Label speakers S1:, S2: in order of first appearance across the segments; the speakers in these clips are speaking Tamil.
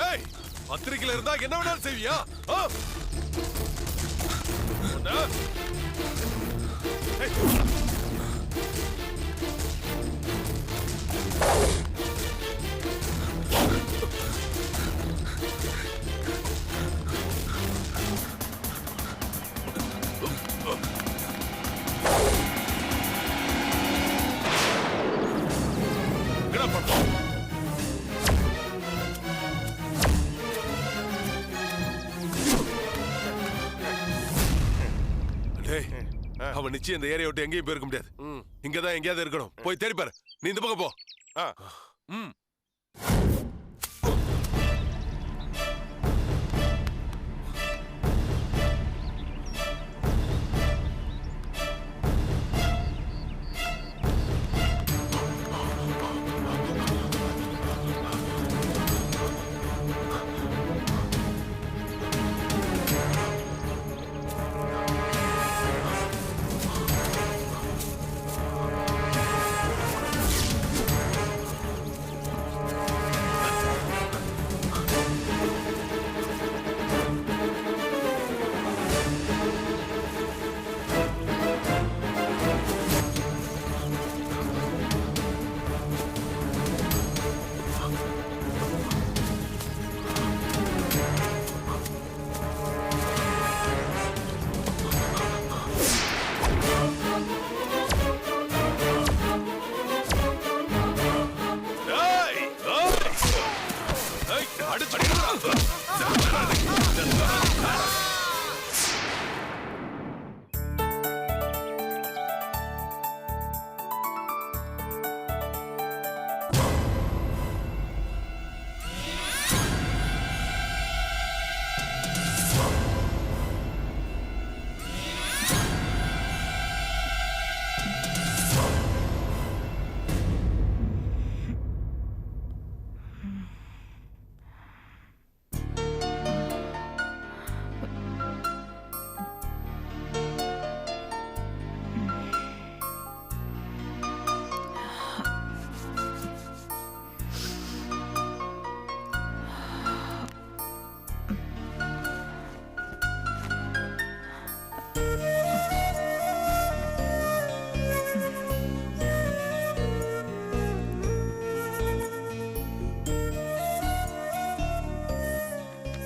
S1: ஏய், பத்திரிக்கையில இருந்தா என்ன வேணாலும் செய்வியா? அவன் நிச்சயம் இந்த ஏரியா விட்டு எங்கேயும் போயிருக்க முடியாது. இங்கதான் எங்கேயாவது இருக்கணும். போய் தேடி பாரு. நீ இந்த பக்கம் போ.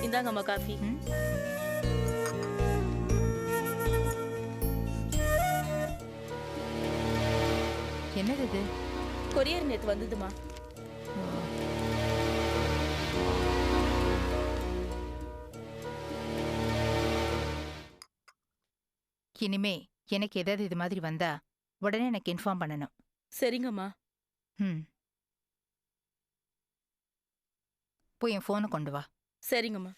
S2: இந்தாங்கம்மா காஃபி.
S3: என்னது இது?
S2: கொரியர் நேத்து வந்ததுமா.
S3: இனிமே எனக்கு ஏதாவது இது மாதிரி வந்தா உடனே எனக்கு இன்ஃபார்ம் பண்ணணும்.
S2: சரிங்கம்மா.
S3: போய் என் போனை கொண்டு வா.
S2: சரிங்கம்மா.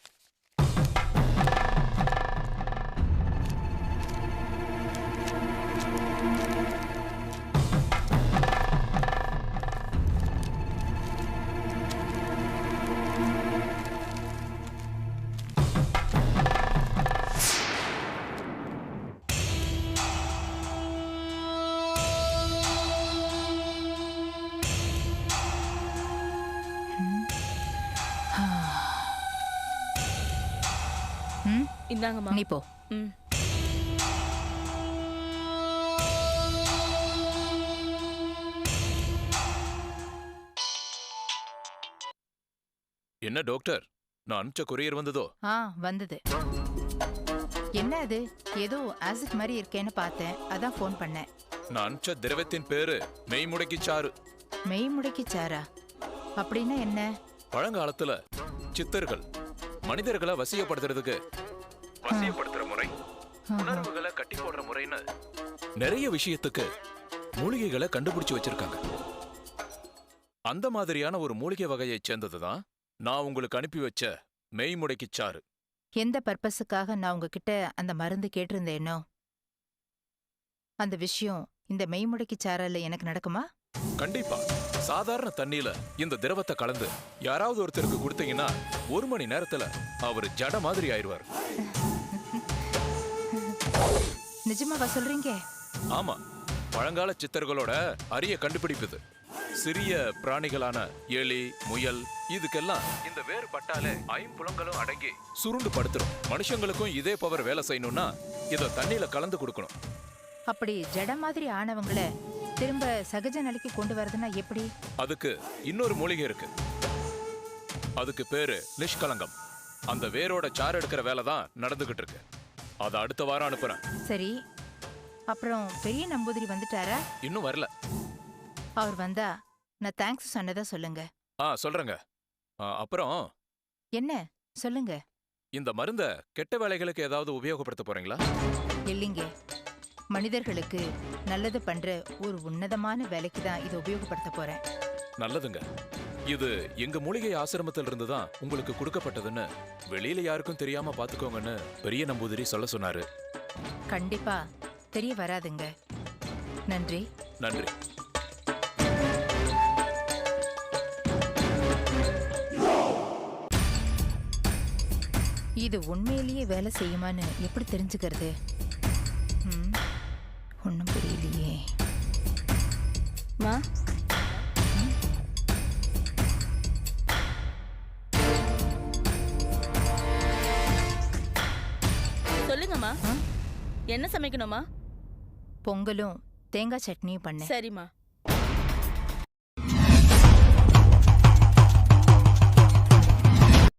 S2: இந்தாங்கம்மா.
S3: நீ போ.
S4: என்ன டாக்டர், நான் அனுப்பிச்ச கொரியர் வந்ததோ?
S3: வந்தது. என்ன அது? ஏதோ ஆசிட் மாதிரி இருக்கேன்னு பார்த்தேன், அதான் ஃபோன் பண்ணேன்.
S4: நான் அனுப்பிச்ச திரவத்தின் பேரு மெய்முடக்கி சாறு.
S3: மெய்முடக்கி சாரா? அப்படின்னா என்ன?
S4: பழங்காலத்துல சித்தர்கள் மனிதர்களை வசியப்படுத்துறதுக்கு வசியப்படுத்துற முறை, உணர்வுகளை கட்டி போடுற முறைன்னு நிறைய விஷயத்துக்கு மூலிகைகளை கண்டுபிடிச்சு வச்சிருக்காங்க. அந்த மாதிரியான ஒரு மூலிகை வகையை சேர்ந்ததுதான் நான் உங்களுக்கு அனுப்பி வச்ச மெய்முடக்கி சாறு.
S3: எந்த பர்பஸுக்காக நான் உங்ககிட்ட அந்த மருந்து கேட்டிருந்தேனோ அந்த விஷயம் இந்த மெய்முடக்கி சாரால எனக்கு நடக்குமா?
S4: கண்டிப்பா. சாதாரண தண்ணியில இந்த திரவத்தை கலந்து யாராவது ஒருத்தருக்கு கொடுத்தீங்கன்னா 1 மணி நேரத்துல அவர் ஜட மாதிரி ஆயிடுவார்.
S3: நிஜமாவா சொல்றீங்க?
S4: ஆமா, பழங்கால சித்தர்களோட அரிய கண்டுபிடிப்பு இது. சிறிய பிராணிகளான எலி, முயல் இதுக்கெல்லாம் இந்த வேர் பட்டாலே ஐம்புலங்களும் அடங்கி சுருண்டு படுத்துரும். மனுஷங்களுக்கும் இதே பவர் வேலை செய்யணும்னா இத தண்ணியில கலந்து கொடுக்கணும்.
S3: அப்படி ஜட மாதிரி ஆனவங்கள திரும்ப சகஜ நிலைக்கு கொண்டு வரதுன்னா எப்படி?
S4: அதுக்கு இன்னொரு மூலிகை இருக்கு. அதுக்கு பேரு நிஷ்கலங்கம். அந்த வேரோட சாறு எடுக்கிற வேலை தான் நடந்துகிட்டு இருக்கு. அத அடுத்த வாரம் அனுப்புறேன்.
S3: சரி, அப்புறம் பெரிய நம்பூதிரி வந்துட்டாரா?
S4: இன்னும் வரல.
S3: அவர் வந்தா நான் தேங்க்ஸ் சொன்னதா சொல்லுங்க.
S4: சொல்றேங்க. அப்புறம்
S3: என்ன சொல்லுங்க?
S4: இந்த மருந்த கெட்ட வேலைகளுக்கு ஏதாவது உபயோகப்படுத்த போறீங்களா?
S3: இல்லைங்க, மனிதர்களுக்கு நல்லது பண்ற ஒரு உன்னதமான வேலைக்கு தான் இதை உபயோகப்படுத்த போறேன்.
S4: நல்லதுங்க. இது எங்க மூலிகை ஆசிரமத்தில் இருந்து தான் உங்களுக்கு கொடுக்கப்பட்டதுன்னு வெளியில யாருக்கும் தெரியாம பாத்துக்கோங்கன்னு பெரிய நம்பூதிரி சொல்ல சொன்னாரு.
S3: கண்டிப்பா தெரிய வராதுங்க. நன்றி.
S4: நன்றி.
S3: இது உண்மையிலேயே வேலை செய்யுமான்னு எப்படி தெரிஞ்சுக்கிறது? ஒன்றும் புரியலையே.
S2: மா, சொல்லுங்கம்மா. என்ன சமைக்கணுமா?
S3: பொங்கலும் தேங்காய் சட்னியும் பண்ணேன்.
S2: சரிம்மா.